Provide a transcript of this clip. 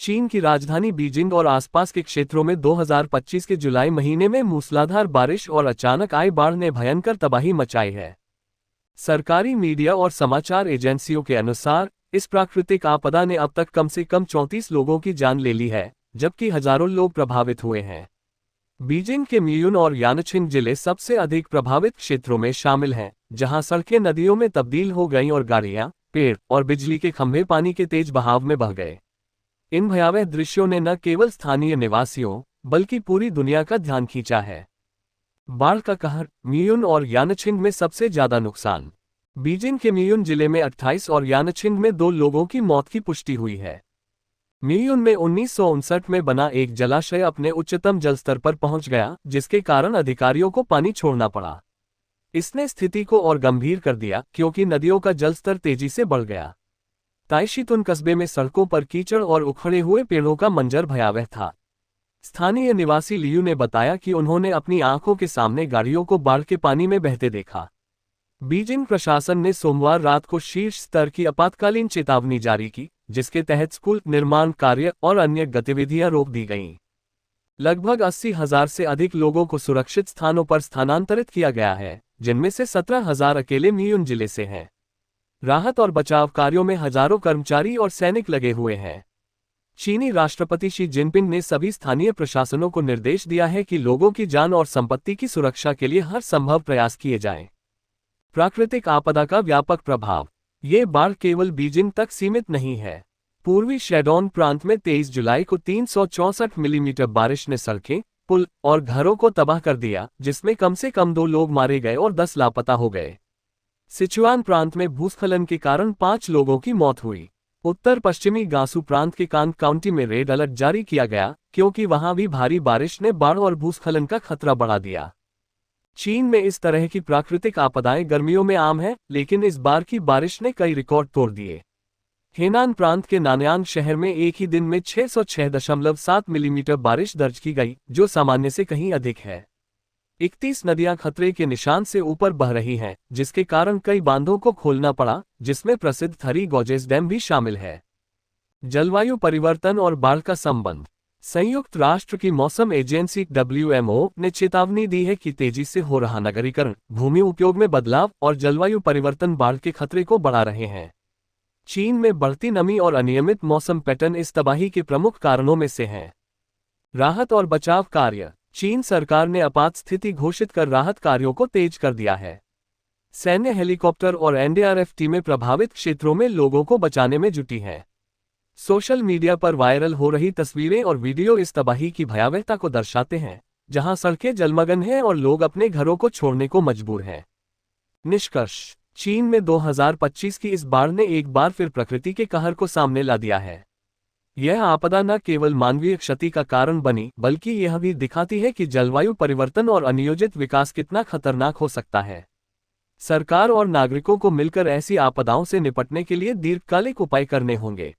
चीन की राजधानी बीजिंग और आसपास के क्षेत्रों में 2025 के जुलाई महीने में मूसलाधार बारिश और अचानक आई बाढ़ ने भयंकर तबाही मचाई है। सरकारी मीडिया और समाचार एजेंसियों के अनुसार इस प्राकृतिक आपदा ने अब तक कम से कम 34 लोगों की जान ले ली है, जबकि हजारों लोग प्रभावित हुए हैं। बीजिंग के मियुन और यानछिंग जिले सबसे अधिक प्रभावित क्षेत्रों में शामिल हैं, जहां सड़कें नदियों में तब्दील हो गईं और गाड़ियां, पेड़ और बिजली के खंभे पानी के तेज बहाव में बह गए। इन भयावह दृश्यों ने न केवल स्थानीय निवासियों बल्कि पूरी दुनिया का ध्यान खींचा है। बाढ़ का कहर, मियुन और यानछिंग में सबसे ज्यादा नुकसान। बीजिंग के मियुन जिले में 28 और यानछिंग में 2 लोगों की मौत की पुष्टि हुई है। मियुन में 1959 में बना एक जलाशय अपने उच्चतम जल स्तर पर पहुंच गया, जिसके कारण अधिकारियों को पानी छोड़ना पड़ा। इसने स्थिति को और गंभीर कर दिया क्योंकि नदियों का जल स्तर तेजी से बढ़ गया। ताइशीतुन कस्बे में सड़कों पर कीचड़ और उखड़े हुए पेड़ों का मंजर भयावह था। स्थानीय निवासी लियू ने बताया कि उन्होंने अपनी आंखों के सामने गाड़ियों को बाढ़ के पानी में बहते देखा। बीजिंग प्रशासन ने सोमवार रात को शीर्ष स्तर की आपातकालीन चेतावनी जारी की, जिसके तहत स्कूल, निर्माण कार्य और अन्य गतिविधियां रोक दी गईं। लगभग 80,000 से अधिक लोगों को सुरक्षित स्थानों पर स्थानांतरित किया गया है, जिनमें से 17,000 अकेले मियुन जिले से हैं। राहत और बचाव कार्यों में हजारों कर्मचारी और सैनिक लगे हुए हैं। चीनी राष्ट्रपति शी जिनपिंग ने सभी स्थानीय प्रशासनों को निर्देश दिया है कि लोगों की जान और संपत्ति की सुरक्षा के लिए हर संभव प्रयास किए जाएं। प्राकृतिक आपदा का व्यापक प्रभाव। ये बाढ़ केवल बीजिंग तक सीमित नहीं है। पूर्वी शेडोन प्रांत में 23 जुलाई को 364 मिलीमीटर बारिश ने सड़कें, पुल और घरों को तबाह कर दिया, जिसमें कम से कम 2 लोग मारे गए और 10 लापता हो गए। सिचुआन प्रांत में भूस्खलन के कारण 5 लोगों की मौत हुई। उत्तर पश्चिमी गांसू प्रांत के कांग काउंटी में रेड अलर्ट जारी किया गया, क्योंकि वहां भी भारी बारिश ने बाढ़ और भूस्खलन का खतरा बढ़ा दिया। चीन में इस तरह की प्राकृतिक आपदाएं गर्मियों में आम है, लेकिन इस बार की बारिश ने कई रिकॉर्ड तोड़ दिए। हेनान प्रांत के नानयांग शहर में एक ही दिन में 606.7 मिलीमीटर बारिश दर्ज की गई, जो सामान्य से कहीं अधिक है। 31 नदियां खतरे के निशान से ऊपर बह रही हैं, जिसके कारण कई बांधों को खोलना पड़ा, जिसमें प्रसिद्ध थरी गॉर्जेस डैम भी शामिल है। जलवायु परिवर्तन और बाढ़ का संबंध। संयुक्त राष्ट्र की मौसम एजेंसी WMO ने चेतावनी दी है कि तेजी से हो रहा नगरीकरण, भूमि उपयोग में बदलाव और जलवायु परिवर्तन बाढ़ के खतरे को बढ़ा रहे हैं। चीन में बढ़ती नमी और अनियमित मौसम पैटर्न इस तबाही के प्रमुख कारणों में से हैं। राहत और बचाव कार्य। चीन सरकार ने आपात स्थिति घोषित कर राहत कार्यों को तेज कर दिया है। सैन्य हेलीकॉप्टर और NDRF टीमें प्रभावित क्षेत्रों में लोगों को बचाने में जुटी हैं। सोशल मीडिया पर वायरल हो रही तस्वीरें और वीडियो इस तबाही की भयावहता को दर्शाते हैं, जहां सड़कें जलमग्न हैं और लोग अपने घरों को छोड़ने को मजबूर हैं। निष्कर्ष। चीन में 2025 की इस बाढ़ ने एक बार फिर प्रकृति के कहर को सामने ला दिया है। यह आपदा न केवल मानवीय क्षति का कारण बनी, बल्कि यह भी दिखाती है कि जलवायु परिवर्तन और अनियोजित विकास कितना खतरनाक हो सकता है। सरकार और नागरिकों को मिलकर ऐसी आपदाओं से निपटने के लिए दीर्घकालिक उपाय करने होंगे।